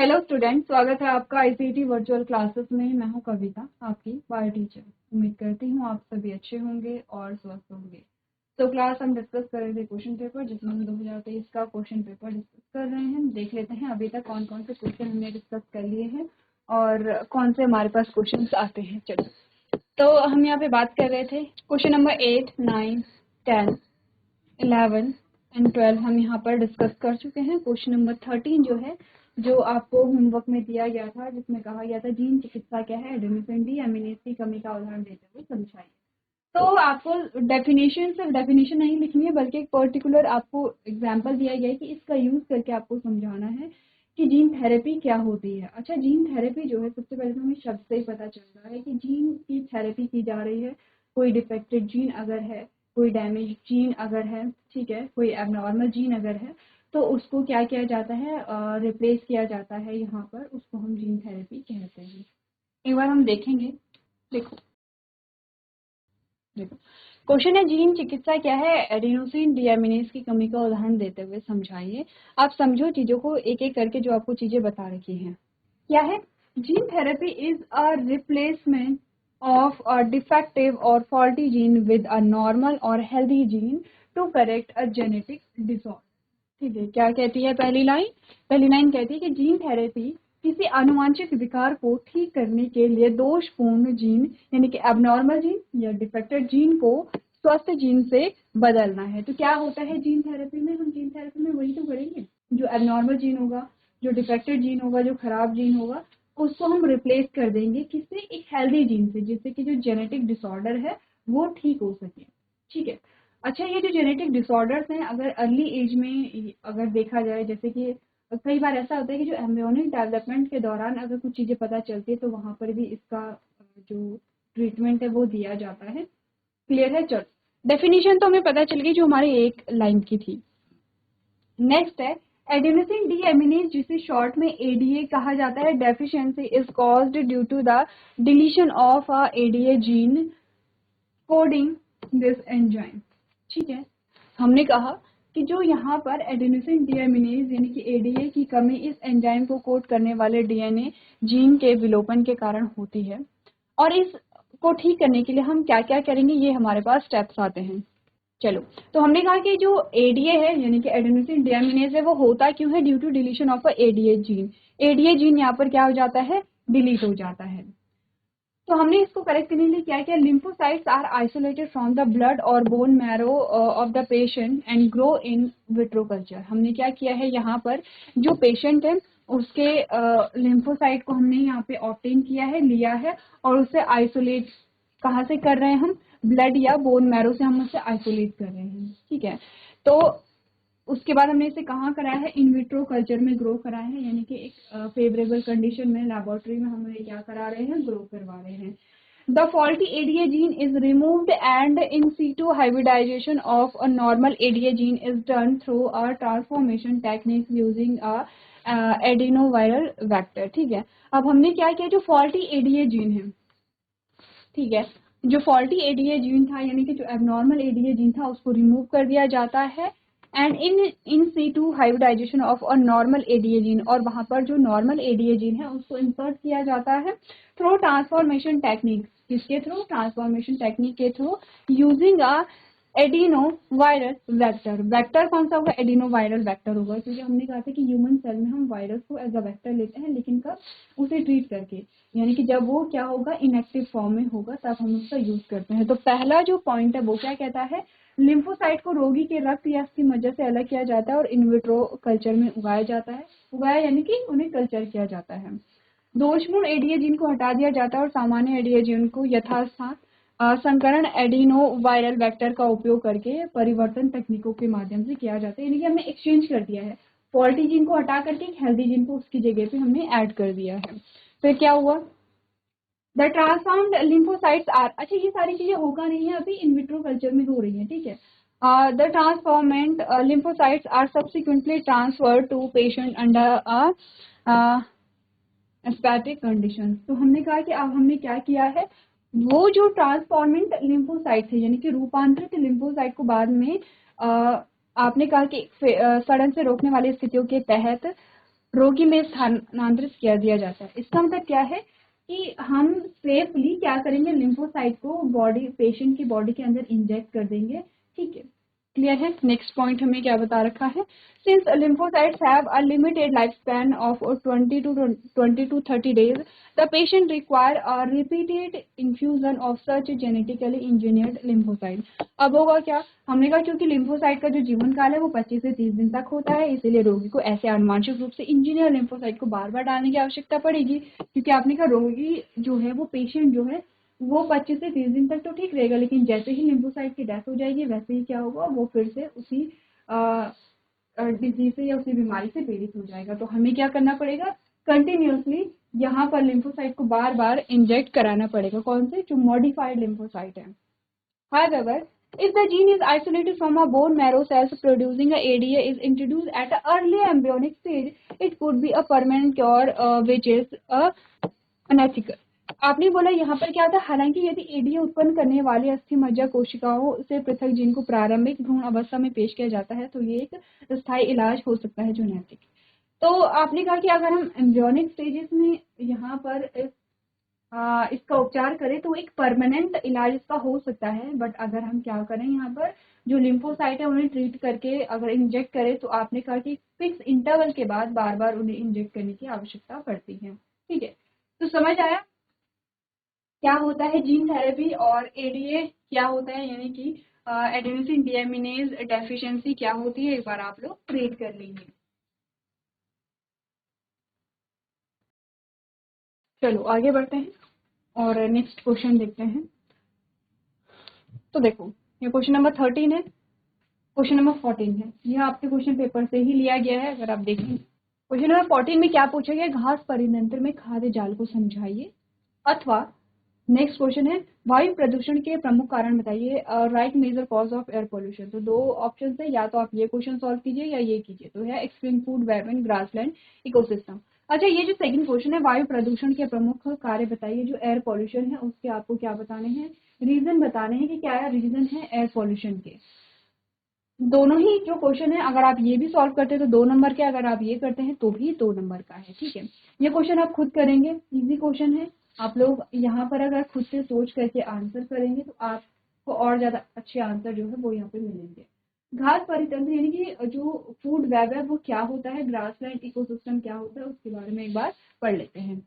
Hello student, स्वागत है आपका आईसीटी वर्चुअल क्लासेस में। मैं हूं कविता, आपकी बायो टीचर। उम्मीद करती हूं आप सभी अच्छे होंगे और स्वस्थ होंगे। तो क्लास हम डिस्कस कर रहे थे क्वेश्चन पेपर, जिसमें हम 2023 का क्वेश्चन पेपर डिस्कस कर रहे हैं। देख लेते हैं अभी तक कौन कौन से क्वेश्चन हमने डिस्कस कर लिए हैं और कौन से हमारे पास क्वेश्चन आते हैं। चलो, तो हम यहाँ पे बात कर रहे थे क्वेश्चन नंबर 8, 9, 10, 11 एंड 12 हम यहाँ पर डिस्कस कर चुके हैं। क्वेश्चन नंबर 13 जो है, जो आपको होमवर्क में दिया गया था, जिसमें कहा गया था जीन चिकित्सा क्या है, एडेनोसिन डीएमिनेज की कमी का उदाहरण देते हुए समझाइए। तो आपको डेफिनेशन सिर्फ डेफिनेशन नहीं लिखनी है, बल्कि एक पर्टिकुलर आपको एग्जांपल दिया गया है कि इसका यूज करके आपको समझाना है कि जीन थेरेपी क्या होती है। अच्छा, जीन थेरेपी जो है, सबसे पहले तो हमें शब्द से ही पता चल रहा है कि जीन की थेरेपी की जा रही है। कोई डिफेक्टेड जीन अगर है, कोई डैमेज जीन अगर है, ठीक है, कोई एबनॉर्मल जीन अगर है, तो उसको क्या किया जाता है, रिप्लेस किया जाता है। यहाँ पर उसको हम जीन थेरेपी कहते हैं। एक बार हम देखेंगे। देखो देखो क्वेश्चन है, जीन चिकित्सा क्या है, एडेनोसिन डीएमिनेज की कमी का उदाहरण देते हुए समझाइए। आप समझो चीजों को एक एक करके, जो आपको चीजें बता रखी हैं। क्या है? Gene therapy is a replacement of a defective or faulty gene with a normal or healthy gene to correct a genetic disorder। ठीक है, क्या कहती है पहली लाइन? पहली लाइन कहती है कि जीन थेरेपी किसी आनुवांशिक विकार को ठीक करने के लिए दोषपूर्ण जीन यानी कि एबनॉर्मल जीन या डिफेक्टेड जीन को स्वस्थ जीन से बदलना है। तो क्या होता है जीन थेरेपी में? हम जीन थेरेपी में वही तो करेंगे, जो एबनॉर्मल जीन होगा, जो डिफेक्टेड जीन होगा, जो खराब जीन होगा, उसको हम रिप्लेस कर देंगे किससे? एक हेल्दी जीन से, जिससे कि जो जेनेटिक डिसऑर्डर है वो ठीक हो सके। ठीक है। अच्छा, ये जो जेनेटिक डिसऑर्डर्स हैं, अगर अर्ली एज में अगर देखा जाए, जैसे कि कई बार ऐसा होता है कि जो एम्ब्रियोनिक डेवलपमेंट के दौरान अगर कुछ चीजें पता चलती है, तो वहां पर भी इसका जो ट्रीटमेंट है वो दिया जाता है। क्लियर है? चलो, डेफिनेशन तो हमें पता चल गई, जो हमारी एक लाइन की थी। नेक्स्ट है एडेनोसिन डीएमिनेज, जिसे शॉर्ट में एडीए कहा जाता है। Deficiency is caused due to the deletion of a ADA gene coding this enzyme. ठीक है, हमने कहा कि जो यहाँ पर एडेनोसिन डीएमिनेज यानी कि एडीए की कमी इस एंजाइम को कोड करने वाले डीएनए जीन के विलोपन के कारण होती है। और इसको ठीक करने के लिए हम क्या क्या करेंगे, ये हमारे पास स्टेप्स आते हैं। चलो, तो हमने कहा कि जो एडीए है यानी कि एडेनोसिन डीएमिनेज है, वो होता क्यों है? Due to deletion of a ADA gene. ADA gene यहाँ पर क्या हो जाता है? डिलीट हो जाता है। तो हमने इसको करेक्ट करने के लिए क्या किया? Lymphocytes are isolated from the blood और bone marrow of the patient and grow in vitro culture. हमने क्या किया है, यहाँ पर जो पेशेंट है उसके लिम्फोसाइट को हमने यहाँ पे ऑब्टेन किया है, लिया है, और उसे आइसोलेट कहाँ से कर रहे हैं हम? ब्लड या बोन मैरो से हम उसे आइसोलेट कर रहे हैं। ठीक है, तो उसके बाद हमने इसे कहाँ कराया है? इन विट्रो कल्चर में ग्रो कराया है, यानी कि एक फेवरेबल कंडीशन में लेबोरेटरी में हम क्या करा रहे हैं? ग्रो करवा रहे हैं। The faulty ADA gene is removed and in situ hybridization of a normal ADA gene is done through a transformation technique using a adenoviral vector। ठीक है, अब हमने क्या किया? जो faulty ADA gene है, ठीक है, जो फॉल्टी एडीए जीन था यानी कि जो एबनॉर्मल एडीए जीन था, उसको रिमूव कर दिया जाता है and in situ hybridisation of a normal ADA gene, और वहां पर जो नॉर्मल एडीए जीन है उसको इंसर्ट किया जाता है थ्रू ट्रांसफॉर्मेशन टेक्निक। किसके थ्रू? ट्रांसफॉर्मेशन टेक्निक के through, using a adeno viral vector. Vector कौन सा होगा? एडिनो वायरल वेक्टर होगा, क्योंकि हमने कहा था कि ह्यूमन सेल में हम वायरस को एज अ वेक्टर लेते हैं, लेकिन कब? उसे ट्रीट करके, यानी कि जब वो क्या होगा? इनएक्टिव फॉर्म में होगा, तब हम उसका यूज करते हैं। तो पहला जो पॉइंट है वो क्या कहता है? लिम्फोसाइट को रोगी के रक्त या उसकी मज्जा से अलग किया जाता है और इनविट्रो कल्चर में उगाया जाता है। उगाया यानी कि उन्हें कल्चर किया जाता है। दोषपूर्ण एडीए जीन को हटा दिया जाता है और सामान्य एडीए जीन को यथास्थान संकरण एडिनो वायरल वेक्टर का उपयोग करके परिवर्तन तकनीकों के माध्यम से किया जाता है, यानी कि हमने एक्सचेंज कर दिया है। फॉल्टी जीन को हटा करके एक हेल्दी जीन को उसकी जगह पे हमने ऐड कर दिया है। फिर क्या हुआ? द ट्रांसफॉर्म्ड लिम्फोसाइट्स आर, अच्छा ये सारी चीजें होगा नहीं है, अभी इनविट्रो कल्चर में हो रही है। ठीक है, the transformed lymphocytes are subsequently transfer to patient under aseptic condition. तो हमने कहा कि अब हमने क्या किया है, वो जो ट्रांसफॉर्मेंट लिम्फोसाइट थे यानी कि रूपांतरित लिम्फोसाइट को बाद में आपने कहा कि सड़न से रोकने वाली स्थितियों के तहत रोगी में स्थानांतरित किया दिया जाता है। इसका मतलब क्या है कि हम सेफली क्या करेंगे, लिम्फोसाइट को बॉडी पेशेंट की बॉडी के अंदर इंजेक्ट कर देंगे। ठीक है, क्लियर है। नेक्स्ट पॉइंट हमें क्या बता रखा है, since lymphocytes have a limited lifespan of 20 to 30 days, the patient require a repeated infusion of such genetically engineered lymphocyte। अब होगा क्या, हमने कहा क्योंकि लिम्फोसाइट का जो जीवन काल है वो 25 से 30 दिन तक होता है, इसीलिए रोगी को ऐसे आनुवांशिक रूप से इंजीनियर लिम्फोसाइट को बार बार डालने की आवश्यकता पड़ेगी, क्योंकि आपने कहा रोगी जो है वो पेशेंट जो है वो 25 से 30 दिन तक तो ठीक रहेगा, लेकिन जैसे ही लिम्फोसाइट की डेथ हो जाएगी वैसे ही क्या होगा, वो फिर से उसी डिजीज से या उसी बीमारी से पीड़ित हो जाएगा। तो हमें क्या करना पड़ेगा, कंटिन्यूसली यहाँ पर लिम्फोसाइट को बार बार इंजेक्ट कराना पड़ेगा। कौन से, जो मॉडिफाइड लिम्फोसाइट है। However, if the gene is isolated from a bone marrow cells, producing a ADA is introduced at an early embryonic stage, it could be a permanent cure, which is unethical। आपने बोला यहाँ पर क्या होता है, हालांकि यदि एडीए उत्पन्न करने वाली अस्थि मज्जा कोशिकाओं से पृथक जीन को प्रारंभिक भ्रूण अवस्था में पेश किया जाता है तो ये एक स्थायी इलाज हो सकता है जो नैतिक। तो आपने कहा कि अगर हम एम्ब्रियोनिक स्टेजेस में यहाँ पर इसका उपचार करें तो एक परमानेंट इलाज इसका हो सकता है, बट अगर हम क्या करें यहाँ पर जो लिम्फोसाइट है उन्हें ट्रीट करके अगर इंजेक्ट करें तो आपने कहा कि फिक्स इंटरवल के बाद बार बार उन्हें इंजेक्ट करने की आवश्यकता पड़ती है। ठीक है, तो समझ आया क्या होता है जीन थेरेपी और एडीए क्या होता है, यानी कि एडेनोसिन डीएमिनेज डेफिशिएंसी क्या होती है, एक बार आप लोग रीड कर लीजिए। चलो आगे बढ़ते हैं और नेक्स्ट क्वेश्चन देखते हैं। तो देखो ये क्वेश्चन नंबर 13 है, क्वेश्चन नंबर 14 है, यह आपके क्वेश्चन पेपर से ही लिया गया है। अगर आप देखें क्वेश्चन नंबर 14 में क्या पूछा गया, घास परितंत्र में खाद्य जाल को समझाइए, अथवा नेक्स्ट क्वेश्चन है वायु प्रदूषण के प्रमुख कारण बताइए, right major cause of air pollution. तो दो ऑप्शन है, या तो आप ये क्वेश्चन सॉल्व कीजिए या ये कीजिए। तो है explain food web in grassland ecosystem. अच्छा, ये जो सेकंड क्वेश्चन है वायु प्रदूषण के प्रमुख कार्य बताइए, जो एयर पोल्यूशन है उसके आपको क्या बताने हैं, रीजन बताने हैं कि क्या रीजन है एयर पोल्यूशन के। दोनों ही जो क्वेश्चन है अगर आप ये भी सॉल्व करते हैं तो 2 नंबर के, अगर आप ये करते हैं तो भी 2 नंबर का है। ठीक है, ये क्वेश्चन आप खुद करेंगे, इजी क्वेश्चन है। आप लोग यहाँ पर अगर खुद से सोच करके आंसर करेंगे तो आपको और ज्यादा अच्छे आंसर जो है वो यहाँ पे मिलेंगे। घास परितंत्र यानी कि जो फूड वेब है वो क्या होता है, ग्रासलैंड इकोसिस्टम क्या होता है, उसके बारे में एक बार पढ़ लेते हैं।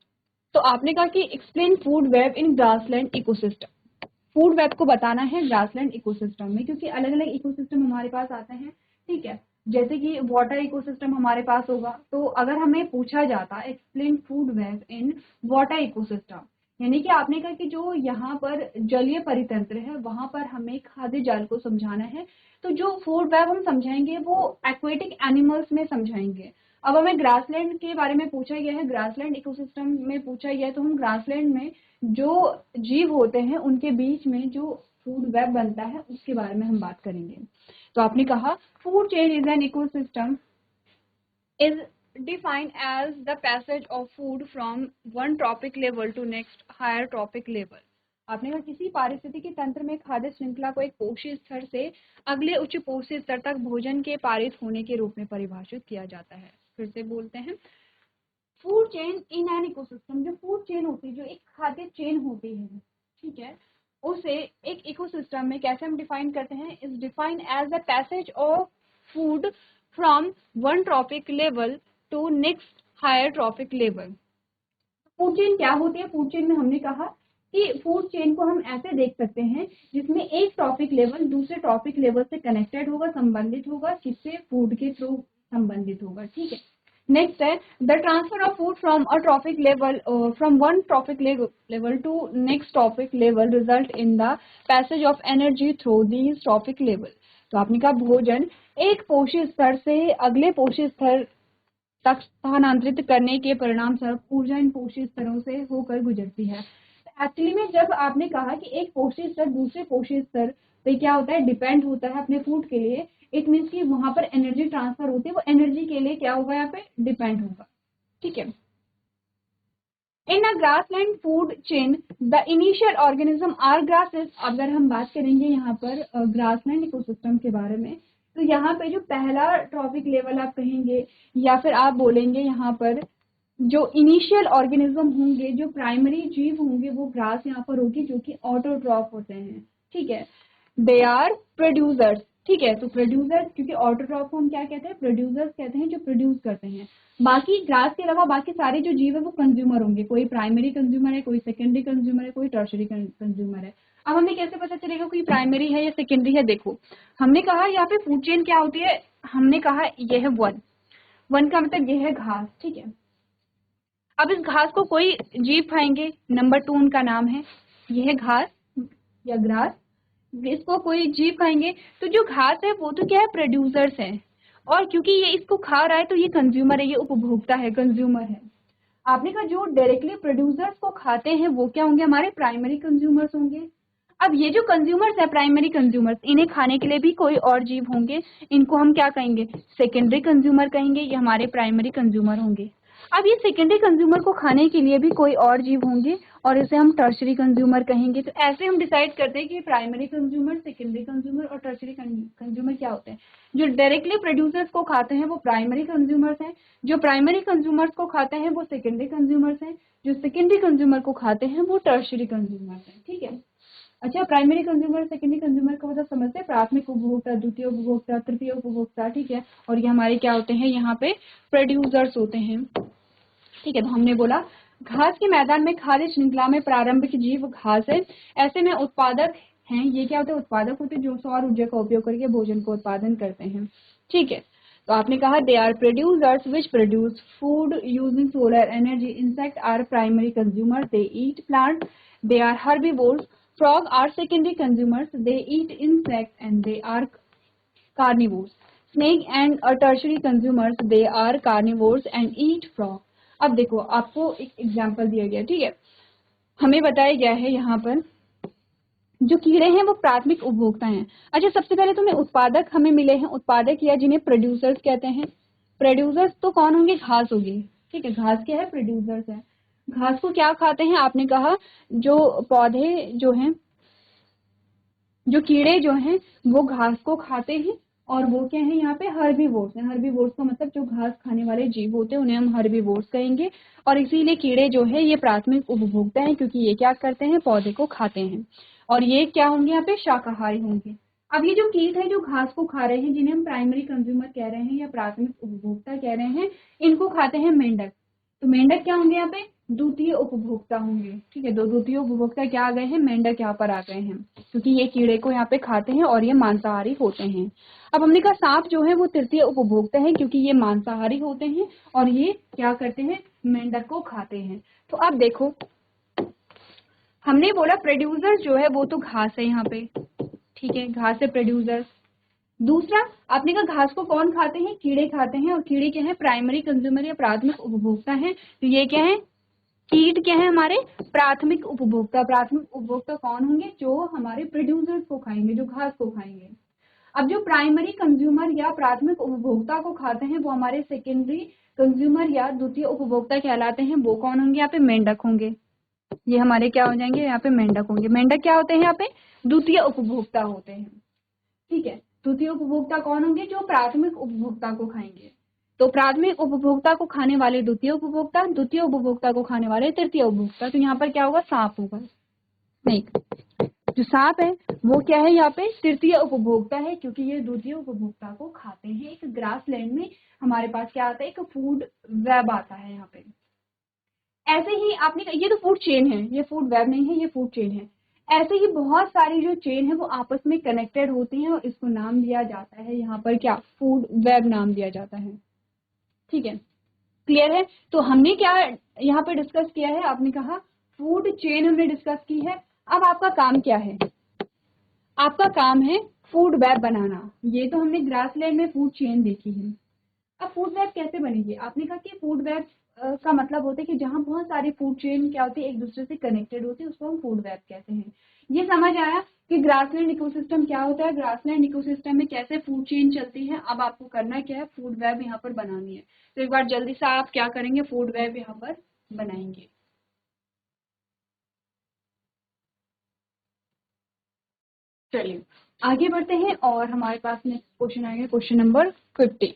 तो आपने कहा कि explain food web in grassland ecosystem, food web को बताना है ग्रासलैंड इकोसिस्टम में, क्योंकि अलग अलग इकोसिस्टम हमारे पास आते हैं। ठीक है, जैसे कि वाटर इकोसिस्टम हमारे पास होगा, तो अगर हमें पूछा जाता explain food web in water ecosystem, यानी कि आपने कहा कि जो यहाँ पर जलीय परितंत्र है वहां पर हमें खाद्य जाल को समझाना है, तो जो फूड वेब हम समझाएंगे वो एक्वेटिक एनिमल्स में समझाएंगे। अब हमें ग्रासलैंड के बारे में पूछा गया है, ग्रासलैंड इकोसिस्टम में पूछा गया है, तो हम ग्रासलैंड में जो जीव होते हैं उनके बीच में जो फूड वेब बनता है उसके बारे में हम बात करेंगे। तो आपने कहा food chain is an ecosystem is defined as the passage of food from one trophic level to next higher trophic level। आपने कहा किसी पारिस्थितिकी तंत्र में खाद्य श्रृंखला को एक पोषी स्तर से अगले उच्च पोषी स्तर तक भोजन के पारित होने के रूप में परिभाषित किया जाता है। फिर से बोलते हैं, food chain in an ecosystem, जो फूड चेन होती है, जो एक खाद्य चेन होती है, ठीक है, उसे एक इकोसिस्टम में कैसे हम डिफाइन करते हैं, is defined as the passage of food from one trophic level to next higher trophic level. Food chain क्या होती है, फूड चेन में हमने कहा कि फूड चेन को हम ऐसे देख सकते हैं जिसमें एक ट्रॉपिक लेवल दूसरे ट्रॉपिक लेवल से कनेक्टेड होगा, संबंधित होगा, किससे, फूड के थ्रू संबंधित होगा। ठीक है, नेक्स्ट है the transfer of food from a trophic level from one trophic level to next trophic level result in the passage of energy through these trophic level. तो आपने कहा भोजन एक पोषी स्तर से अगले पोषी स्तर तक स्थानांतरित करने के परिणाम स्वरूप ऊर्जा इन पोषी स्तरों से होकर गुजरती है। एक्चुअली में जब आपने कहा कि एक पोषी स्तर दूसरे पोषी स्तर पे क्या होता है, डिपेंड होता है अपने फूड के लिए, इट मीन्स कि वहां पर एनर्जी ट्रांसफर होती है, वो एनर्जी के लिए क्या होगा, यहाँ पे डिपेंड होगा। ठीक है, in a grassland food chain the initial organism are grasses. अगर हम बात करेंगे यहाँ पर ग्रासलैंड इकोसिस्टम के बारे में, तो यहाँ पे जो पहला ट्रॉफिक लेवल आप कहेंगे या फिर आप बोलेंगे यहाँ पर जो इनिशियल ऑर्गेनिज्म होंगे, जो प्राइमरी जीव होंगे, वो ग्रास यहाँ पर होगी जो कि ऑटोट्रॉफ होते हैं। ठीक है, दे आर प्रोड्यूसर्स। ठीक है, तो प्रोड्यूसर्स, क्योंकि ऑटोट्रॉफ को हम क्या कहते हैं, प्रोड्यूसर्स कहते हैं, जो प्रोड्यूस करते हैं। बाकी ग्रास के अलावा बाकी सारे जो जीव है वो कंज्यूमर होंगे, कोई प्राइमरी कंज्यूमर है, कोई सेकेंडरी कंज्यूमर है, कोई टर्शरी कंज्यूमर है। अब हमें कैसे पता चलेगा कोई प्राइमरी है या सेकेंडरी है? देखो, हमने कहा यहाँ पे फूड चेन क्या होती है, हमने कहा यह है वन। वन का मतलब यह है घास। ठीक है, अब इस घास को कोई जीव खाएंगे, नंबर 2 उनका नाम है, यह है घास या ग्रास। इसको कोई जीव खाएंगे, तो जो घास है वो तो क्या है, प्रोड्यूसर्स है, और क्योंकि ये इसको खा रहा है तो ये कंज्यूमर है, ये उपभोक्ता है, कंज्यूमर है। आपने कहा जो डायरेक्टली प्रोड्यूसर्स को खाते हैं वो क्या होंगे, हमारे प्राइमरी कंज्यूमर्स होंगे। अब ये जो कंज्यूमर्स है, प्राइमरी कंज्यूमर्स, इन्हें खाने के लिए भी कोई और जीव होंगे, इनको हम क्या कहेंगे, सेकेंडरी कंज्यूमर कहेंगे, ये हमारे प्राइमरी कंज्यूमर होंगे। अब ये सेकेंडरी कंज्यूमर को खाने के लिए भी कोई और जीव होंगे और इसे हम टर्शरी कंज्यूमर कहेंगे। तो ऐसे हम डिसाइड करते हैं कि प्राइमरी कंज्यूमर, सेकेंडरी कंज्यूमर और टर्शरी कंज्यूमर क्या होते हैं। जो डायरेक्टली प्रोड्यूसर्स को खाते हैं वो प्राइमरी कंज्यूमर्स हैं, जो प्राइमरी कंज्यूमर्स को खाते हैं वो सेकेंडरी कंज्यूमर्स हैं, जो सेकेंडरी कंज्यूमर को खाते हैं वो टर्शरी कंज्यूमर्स हैं। ठीक है, अच्छा, प्राइमरी कंज्यूमर, सेकेंडरी कंज्यूमर का मतलब समझते हैं, प्राथमिक उपभोक्ता, द्वितीय उपभोक्ता, तृतीय उपभोक्ता। ठीक है, और ये हमारे क्या होते हैं, यहाँ पे प्रोड्यूसर्स होते हैं। ठीक है, तो हमने बोला घास के मैदान में खाद्य श्रृंखला में प्रारंभिक जीव घास है, ऐसे में उत्पादक हैं, ये क्या होते हैं, उत्पादक होते हैं, जो सौर ऊर्जा का उपयोग करके भोजन को उत्पादन करते हैं। ठीक है, तो आपने कहा they are producers which produce food using solar energy. Insect are primary consumer, they eat plant, they are herbivores. Frog are secondary consumers, they eat insect and they are carnivores. Snake and tertiary consumers, they are carnivores and eat frog. अब देखो, आपको एक example दिया गया। ठीक है, हमें बताया गया है यहाँ पर जो कीड़े हैं वो प्राथमिक उपभोक्ता हैं। अच्छा, सबसे पहले तुम्हें उत्पादक हमें मिले हैं, उत्पादक या जिन्हें प्रोड्यूसर्स कहते हैं। प्रोड्यूसर्स तो कौन होंगे, घास होगी। ठीक है, घास क्या है, प्रोड्यूसर्स है। घास को क्या खाते हैं, आपने कहा जो पौधे जो हैं, जो कीड़े जो हैं वो घास को खाते हैं, और वो क्या है, यहाँ पे हर्बीवोर्स हैं। हर्बीवोर्स का मतलब जो घास खाने वाले जीव होते हैं उन्हें हम हर्बीवोर्स कहेंगे, और इसीलिए कीड़े जो है ये प्राथमिक उपभोक्ता हैं, क्योंकि ये क्या करते हैं, पौधे को खाते हैं, और ये क्या होंगे, यहाँ पे शाकाहारी होंगे। अब ये जो कीट है जो घास को खा रहे हैं, जिन्हें हम प्राइमरी कंज्यूमर कह रहे हैं या प्राथमिक उपभोक्ता कह रहे हैं, इनको खाते हैं मेंढक। तो मेंढक क्या होंगे, यहाँ पे द्वितीय उपभोक्ता होंगे। ठीक है, दो द्वितीय उपभोक्ता क्या आ गए हैं, मेंढक यहाँ पर आ गए हैं, क्योंकि ये कीड़े को यहाँ पे खाते हैं और ये मांसाहारी होते हैं। अब हमने कहा सांप जो है वो तृतीय उपभोक्ता है, क्योंकि ये मांसाहारी होते हैं और ये क्या करते हैं, मेंढक को खाते हैं। तो अब देखो, हमने बोला प्रोड्यूसर जो है वो तो घास है यहाँ पे। ठीक है, घास है प्रोड्यूसर। दूसरा, आपने कहा घास को कौन खाते हैं, कीड़े खाते हैं, और कीड़े क्या है, प्राइमरी कंज्यूमर या प्राथमिक उपभोक्ता है। तो ये क्या है, कीट क्या है, हमारे प्राथमिक उपभोक्ता। प्राथमिक उपभोक्ता कौन होंगे, जो हमारे प्रोड्यूसर्स को खाएंगे, जो घास को खाएंगे। अब जो प्राइमरी कंज्यूमर या प्राथमिक उपभोक्ता को खाते हैं वो हमारे सेकेंडरी कंज्यूमर या द्वितीय उपभोक्ता कहलाते हैं। वो कौन होंगे, यहाँ पे मेंढक होंगे। ये हमारे क्या हो जाएंगे, यहाँ पे मेंढक होंगे। मेंढक क्या होते हैं, यहाँ पे द्वितीय उपभोक्ता होते हैं। ठीक है, द्वितीय उपभोक्ता कौन होंगे, जो प्राथमिक उपभोक्ता को खाएंगे। तो प्राथमिक उपभोक्ता को खाने वाले द्वितीय उपभोक्ता, द्वितीय उपभोक्ता को खाने वाले तृतीय उपभोक्ता। तो यहाँ पर क्या होगा, सांप होगा। नहीं, जो सांप है वो क्या है, यहाँ पे तृतीय उपभोक्ता है, क्योंकि ये द्वितीय उपभोक्ता को खाते हैं। एक ग्रासलैंड में हमारे पास क्या आता है, एक फूड वेब आता है यहाँ पे। ऐसे ही आपने, ये तो फूड चेन है, ये फूड वेब नहीं है, ये फूड चेन है। ऐसे ही बहुत सारी जो चेन है वो आपस में कनेक्टेड होती हैं, और इसको नाम दिया जाता है यहाँ पर क्या, फूड वेब नाम दिया जाता है। ठीक है, क्लियर है। तो हमने क्या यहाँ पे डिस्कस किया है, आपने कहा फूड चेन हमने डिस्कस की है। अब आपका काम क्या है, आपका काम है फूड वेब बनाना। ये तो हमने ग्रासलैंड में फूड चेन देखी है। अब फूड वेब कैसे बनेगी, आपने कहा कि फूड वेब का मतलब होता है कि जहाँ बहुत सारी फूड चेन क्या होती है, एक दूसरे से कनेक्टेड होती है, उसको हम फूड वेब कहते हैं। ये समझ आया कि ग्रासलैंड इकोसिस्टम क्या होता है, ग्रासलैंड इकोसिस्टम में कैसे फूड चेन चलती है। अब आपको करना क्या है, फूड वेब यहाँ पर बनानी है। तो एक बार जल्दी से आप क्या करेंगे, फूड वेब यहाँ पर बनाएंगे। चलिए, आगे बढ़ते हैं और हमारे पास नेक्स्ट क्वेश्चन आएगा, क्वेश्चन नंबर 15।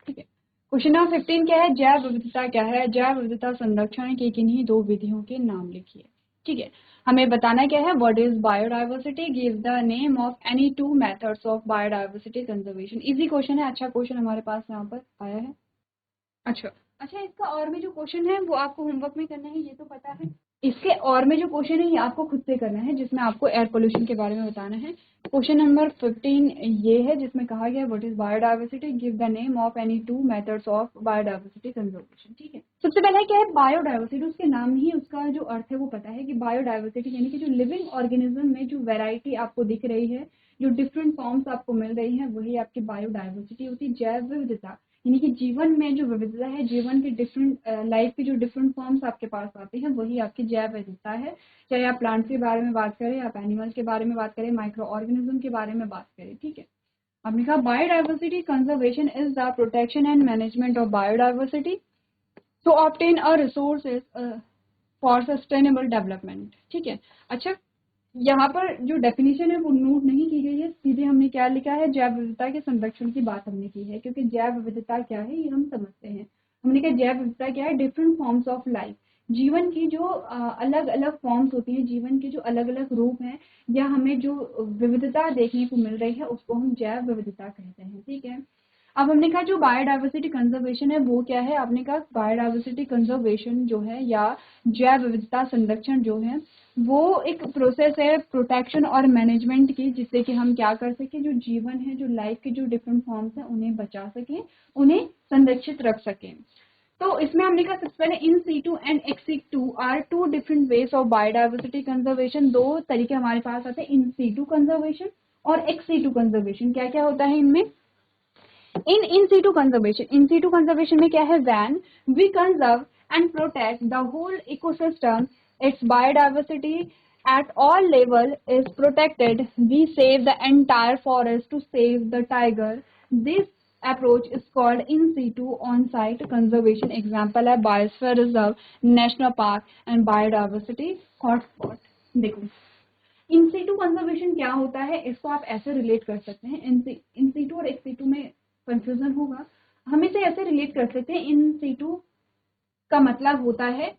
ठीक है, क्वेश्चन नंबर 15 क्या है? जैव विविधता क्या है? जैव विविधता संरक्षण की किन्हीं दो विधियों के नाम लिखिए। ठीक है, हमें बताना क्या है? What is biodiversity, give the name of any two methods of biodiversity conservation. Easy question है, अच्छा क्वेश्चन हमारे पास यहाँ पर आया है। अच्छा अच्छा, इसका और में जो क्वेश्चन है वो आपको होमवर्क में करना है, ये तो पता है। इसके और में जो क्वेश्चन है ये आपको खुद से करना है, जिसमें आपको एयर पोल्यूशन के बारे में बताना है। क्वेश्चन नंबर 15 ये है, जिसमें कहा गया what is biodiversity, give the name of any two methods of biodiversity conservation. ठीक है, सबसे पहले क्या है बायोडाइवर्सिटी? उसके नाम में ही उसका जो अर्थ है वो पता है कि बायोडाइवर्सिटी यानी कि जो लिविंग ऑर्गेनिज्म में जो वेराइटी आपको दिख रही है, जो डिफरेंट फॉर्म्स आपको मिल रही है, वही आपकी बायोडाइवर्सिटी होती है। जैव विविधता यानी कि जीवन में जो विविधता है, जीवन के डिफरेंट लाइफ के जो डिफरेंट फॉर्म्स आपके पास आते हैं, वही आपकी जैव विविधता है। चाहे आप प्लांट्स के बारे में बात करें, आप एनिमल्स के बारे में बात करें, माइक्रो ऑर्गेनिज्म के बारे में बात करें। ठीक है, आपने कहा biodiversity conservation is the protection and management of biodiversity to obtain a resources for sustainable development. ठीक है, अच्छा यहाँ पर जो डेफिनेशन है वो नोट नहीं की गई है, सीधे हमने क्या लिखा है? जैव विविधता के संरक्षण की बात हमने की है, क्योंकि जैव विविधता क्या है ये हम समझते हैं। हमने कहा जैव विविधता क्या है? डिफरेंट फॉर्म्स ऑफ लाइफ, जीवन की जो अलग अलग फॉर्म्स होती हैं, जीवन के जो अलग अलग रूप हैं, या हमें जो विविधता देखने को मिल रही है, उसको हम जैव विविधता कहते हैं। ठीक है, अब हमने कहा जो बायोडाइवर्सिटी कंजर्वेशन है वो क्या है? आपने कहा बायोडाइवर्सिटी कंजर्वेशन जो है या जैव विविधता संरक्षण जो है वो एक प्रोसेस है प्रोटेक्शन और मैनेजमेंट की, जिससे कि हम क्या कर सकें, जो जीवन है, जो लाइफ के जो डिफरेंट फॉर्म्स हैं उन्हें बचा सकें, उन्हें संरक्षित रख सकें। तो इसमें हमने कहा सबसे पहले in situ and ex situ are two different ways of biodiversity conservation. दो तरीके हमारे पास आते हैं, इन सीटू कंजर्वेशन और एक्स सीटू कंजर्वेशन। क्या क्या होता है इनमें? in situ conservation, in situ conservation में क्या है? when we conserve and protect the whole ecosystem, its biodiversity at all level is protected, we save the entire forest to save the tiger. This approach is called in situ on site conservation. example है biosphere reserve, national park and biodiversity hotspot। देखो इन situ conservation क्या होता है, इसको आप ऐसे relate कर सकते हैं, इन सीटू और एक्स सीटू में कंफ्यूजन होगा, हम इसे ऐसे रिलेट कर सकते हैं। इन सीटू का मतलब होता है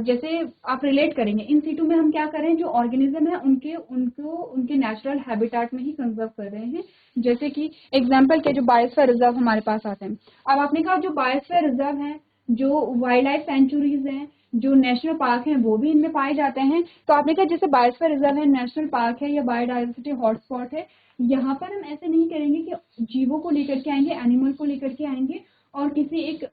जैसे आप रिलेट करेंगे इन सीटू में हम क्या करें, जो ऑर्गेनिज्म है उनके उनको उनके नेचुरल हैबिटेट में ही कंजर्व कर रहे हैं। जैसे कि एग्जांपल के जो बायोस्फीयर रिजर्व हमारे पास आते हैं। अब आपने कहा जो बायोस्फीयर रिजर्व है, जो वाइल्ड लाइफ सेंचुरीज हैं, जो नेशनल पार्क हैं, वो भी इनमें पाए जाते हैं। तो आपने कहा जैसे बायोस्फीयर रिजर्व है, नेशनल पार्क है या बायोडाइवर्सिटी हॉटस्पॉट है, यहाँ पर हम ऐसे नहीं करेंगे कि जीवों को लेकर के आएंगे, एनिमल को लेकर के आएंगे और किसी एक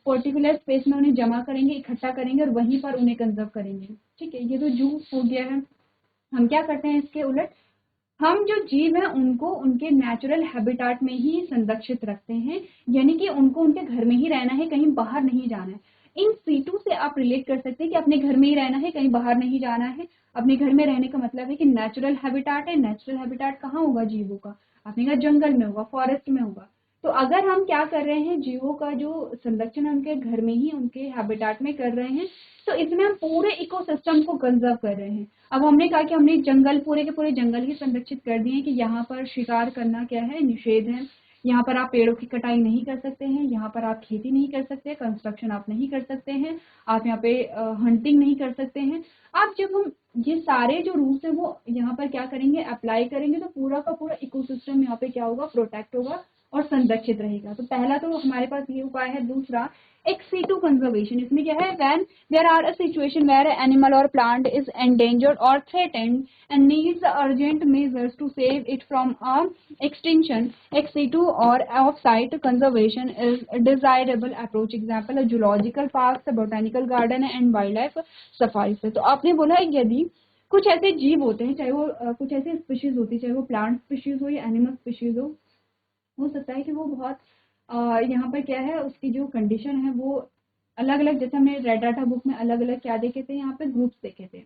पर्टिकुलर स्पेस में उन्हें जमा करेंगे, इकट्ठा करेंगे और वहीं पर उन्हें कंजर्व करेंगे। ठीक है, ये तो जू हो गया है। हम क्या करते हैं इसके उलट, हम जो जीव हैं उनको उनके नेचुरल हैबिटेट में ही संरक्षित रखते हैं, यानी कि उनको उनके घर में ही रहना है, कहीं बाहर नहीं जाना है। इन सीटू से आप रिलेट कर सकते हैं कि अपने घर में ही रहना है, कहीं बाहर नहीं जाना है। अपने घर में रहने का मतलब है कि नेचुरल हैबिटेट है। नेचुरल हैबिटेट कहाँ होगा जीवों का? आपने कहा जंगल में होगा, फॉरेस्ट में होगा। तो अगर हम क्या कर रहे हैं, जीवों का जो संरक्षण है उनके घर में ही, उनके हैबिटेट में कर रहे हैं, तो इसमें हम पूरे इकोसिस्टम को कंजर्व कर रहे हैं। अब हमने कहा कि हमने जंगल पूरे के पूरे जंगल ही संरक्षित कर दिए हैं कि यहाँ पर शिकार करना क्या है, निषेध है। यहाँ पर आप पेड़ों की कटाई नहीं कर सकते हैं, यहाँ पर आप खेती नहीं कर सकते, कंस्ट्रक्शन आप नहीं कर सकते हैं, आप यहाँ पे हंटिंग नहीं कर सकते हैं। अब जब हम ये सारे जो रूल्स है वो यहाँ पर क्या करेंगे, अप्लाई करेंगे, तो पूरा का पूरा इकोसिस्टम यहाँ पे क्या होगा, प्रोटेक्ट होगा और संरक्षित रहेगा। तो पहला तो हमारे पास ये उपाय है। दूसरा एक्स सीटू कंजर्वेशन, इसमें क्या है, when there are a situation where animal और प्लांट इज एंडेंजर्ड और threatened and needs urgent measures to save it from extinction, ex situ or off-site conservation is a desirable approach. Example है zoological parks, botanical garden and wildlife safaris। तो आपने बोला यदि कुछ ऐसे जीव होते हैं, चाहे वो कुछ ऐसे स्पीशीज होती है, चाहे वो प्लांट स्पीशीज हो या एनिमल स्पीशीज हो सकता है कि वो बहुत यहाँ पर क्या है, उसकी जो कंडीशन है वो अलग अलग, जैसे हमने रेड डाटा बुक में अलग अलग क्या देखे थे, यहाँ पे ग्रुप्स देखे थे,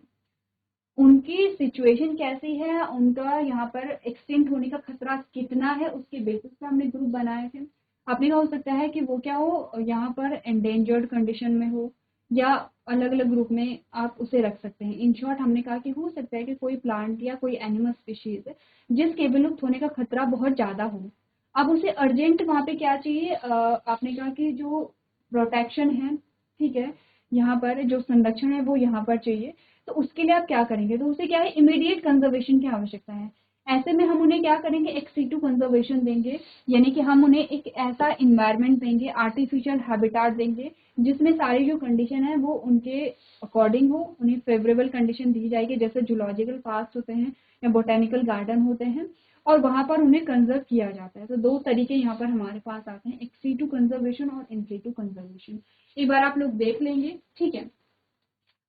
उनकी सिचुएशन कैसी है, उनका यहाँ पर एक्सटिंक्ट होने का खतरा कितना है, उसके बेसिस पे हमने ग्रुप बनाए थे। आपने कहा हो सकता है कि वो क्या हो, यहाँ पर एंडेंजर्ड कंडीशन में हो, या अलग अलग ग्रुप में आप उसे रख सकते हैं। इन शॉर्ट हमने कहा कि हो सकता है कि कोई प्लांट या कोई एनिमल स्पीशीज है जिसके विलुप्त होने का खतरा बहुत ज़्यादा हो। अब उसे अर्जेंट वहाँ पे क्या चाहिए, आपने कहा कि जो प्रोटेक्शन है, ठीक है, यहाँ पर जो संरक्षण है वो यहाँ पर चाहिए। तो उसके लिए आप क्या करेंगे, तो उसे क्या है, इमीडिएट कंजर्वेशन की आवश्यकता है। ऐसे में हम उन्हें क्या करेंगे, एक्सीटू कंजर्वेशन देंगे, यानी कि हम उन्हें एक ऐसा इन्वायरमेंट देंगे, आर्टिफिशियल हैबिटाट देंगे जिसमें सारी जो कंडीशन है वो उनके अकॉर्डिंग हो, उन्हें फेवरेबल कंडीशन दी जाएगी, जैसे जूलॉजिकल पार्क होते हैं या बोटेनिकल गार्डन होते हैं, और वहां पर उन्हें कंजर्व किया जाता है। तो दो तरीके यहाँ पर हमारे पास आते हैं, एक्सीटू कंजर्वेशन और इनसीटू कंजर्वेशन। एक बार आप लोग देख लेंगे, ठीक है।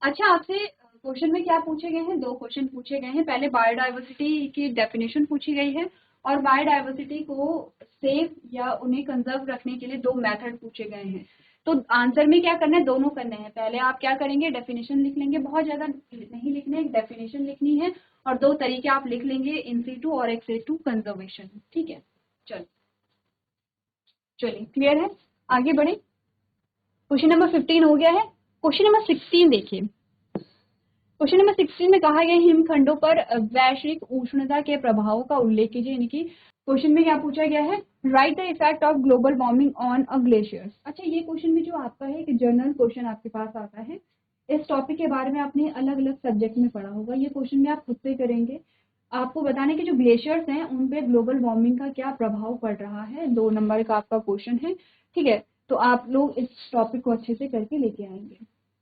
अच्छा, आपसे क्वेश्चन में क्या पूछे गए हैं, दो क्वेश्चन पूछे गए हैं। पहले बायोडाइवर्सिटी की डेफिनेशन पूछी गई है और बायोडाइवर्सिटी को सेफ या उन्हें कंजर्व रखने के लिए दो मेथड पूछे गए हैं। तो आंसर में क्या करना है, दोनों करने हैं। पहले आप क्या करेंगे, डेफिनेशन लिख लेंगे, बहुत ज्यादा नहीं लिखने, एक डेफिनेशन लिखनी है और दो तरीके आप लिख लेंगे, इन सीटू और एक्स-टू कंजर्वेशन, ठीक है। चलो चलिए, क्लियर है, आगे बढ़े। क्वेश्चन नंबर 15 हो गया है। क्वेश्चन नंबर 16 देखिए। क्वेश्चन नंबर 16 में कहा गया हिमखंडों पर वैश्विक उष्णता के प्रभावों का उल्लेख कीजिए, यानी कि क्वेश्चन में क्या पूछा गया है, right the effect of global warming on a glacier. अच्छा, ये क्वेश्चन भी जो आपका है एक जर्नल क्वेश्चन आपके पास आता है। इस टॉपिक के बारे में आपने अलग अलग सब्जेक्ट में पढ़ा होगा, ये क्वेश्चन में आप खुद से करेंगे। आपको बताने के जो ग्लेशियर्स हैं उन पे ग्लोबल वार्मिंग का क्या प्रभाव पड़ रहा है, 2 नंबर का आपका क्वेश्चन है, ठीक है। तो आप लोग इस टॉपिक को अच्छे से करके लेके आएंगे।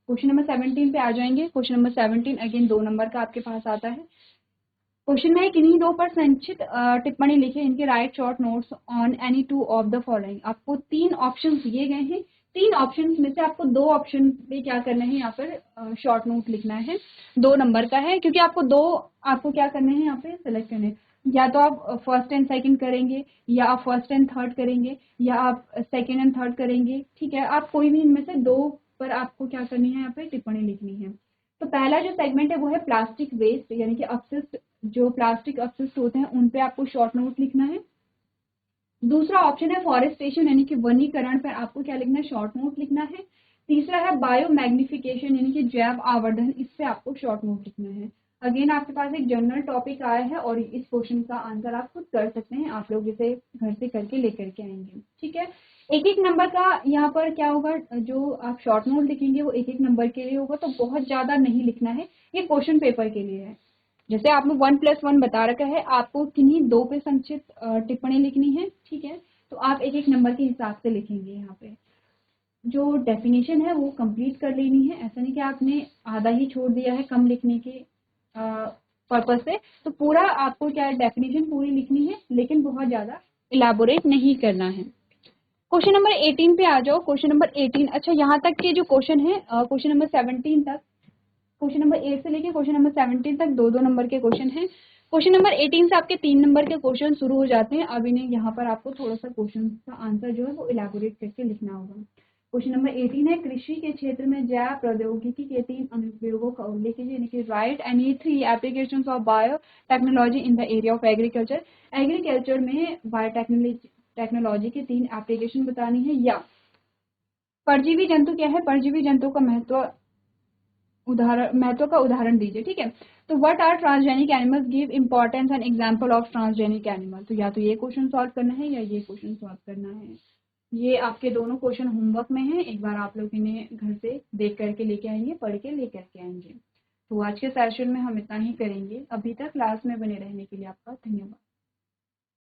क्वेश्चन नंबर 17 पे आ जाएंगे। क्वेश्चन नंबर 17 अगेन 2 नंबर का आपके पास आता है। क्वेश्चन में किन्हीं दो पर संक्षिप्त टिप्पणी लिखिए, इनके right short notes on any two of the following. आपको 3 ऑप्शन दिए गए हैं, 3 ऑप्शन में से आपको 2 ऑप्शन पे क्या करना है, यहाँ पर शॉर्ट नोट लिखना है। 2 नंबर का है, क्योंकि आपको क्या करने हैं यहाँ पे सेलेक्ट करने हैं। या तो आप फर्स्ट एंड सेकंड करेंगे, या आप फर्स्ट एंड थर्ड करेंगे, या आप सेकंड एंड थर्ड करेंगे, ठीक है। आप कोई भी इनमें से 2 पर आपको क्या करनी है, यहाँ पे टिप्पणी लिखनी है। तो पहला जो सेगमेंट है वो है प्लास्टिक वेस्ट, यानी कि अपशिष्ट, जो प्लास्टिक अपशिष्ट होते हैं उन पे आपको शॉर्ट नोट लिखना है। दूसरा ऑप्शन है फॉरेस्टेशन, यानी कि वनीकरण पर आपको क्या लिखना है, शॉर्ट नोट लिखना है। तीसरा है बायो मैग्निफिकेशन, यानी कि जैव आवर्धन, इस पे आपको शॉर्ट नोट लिखना है। अगेन आपके पास एक जनरल टॉपिक आया है और इस क्वेश्चन का आंसर आप खुद कर सकते हैं, आप लोग इसे घर से करके लेकर के आएंगे, ठीक है। एक एक नंबर का यहाँ पर क्या होगा, जो आप शॉर्ट नोट लिखेंगे वो एक एक नंबर के लिए होगा, तो बहुत ज्यादा नहीं लिखना है, ये क्वेश्चन पेपर के लिए है। जैसे आपने 1+1 बता रखा है, आपको किन्हीं 2 पे संक्षिप्त टिप्पणी लिखनी है, ठीक है। तो आप एक एक नंबर के हिसाब से लिखेंगे। यहाँ पे जो डेफिनेशन है वो कंप्लीट कर लेनी है, ऐसा नहीं कि आपने आधा ही छोड़ दिया है कम लिखने के पर्पज से। तो पूरा आपको क्या डेफिनेशन पूरी लिखनी है, लेकिन बहुत ज्यादा इलाबोरेट नहीं करना है। क्वेश्चन नंबर 18 पे आ जाओ। क्वेश्चन नंबर 18, अच्छा यहाँ तक के जो क्वेश्चन है, क्वेश्चन नंबर 17 तक, क्वेश्चन नंबर 8 से लेके क्वेश्चन नंबर 17 तक 2-2 नंबर के क्वेश्चन हैं। क्वेश्चन नंबर 18 से आपके 3 नंबर के क्वेश्चन शुरू हो जाते हैं। अब इन्हें यहाँ पर आपको थोड़ा सा क्वेश्चन का आंसर जो है वो इलाबोरेट करके लिखना होगा। क्वेश्चन नंबर 18 है, कृषि के क्षेत्र में जैव प्रौद्योगिकी के 3 अनुप्रयोगों का उल्लेख कीजिए, यानी कि right any 3 applications of bio technology in the area of agriculture. Agriculture में बायोटेक्नोलॉजी के 3 एप्लीकेशन बतानी है। या परजीवी जंतु क्या है, परजीवी जंतु का महत्व का उदाहरण दीजिए, ठीक है। तो what are transgenic animals, give importance and example of transgenic animal. तो या तो ये क्वेश्चन सॉल्व करना है या ये क्वेश्चन सॉल्व करना है। ये आपके दोनों क्वेश्चन होमवर्क में हैं, एक बार आप लोग इन्हें घर से देख करके लेके आएंगे, पढ़ के लेकर के आएंगे। तो आज के सेशन में हम इतना ही करेंगे। अभी तक क्लास में बने रहने के लिए आपका धन्यवाद।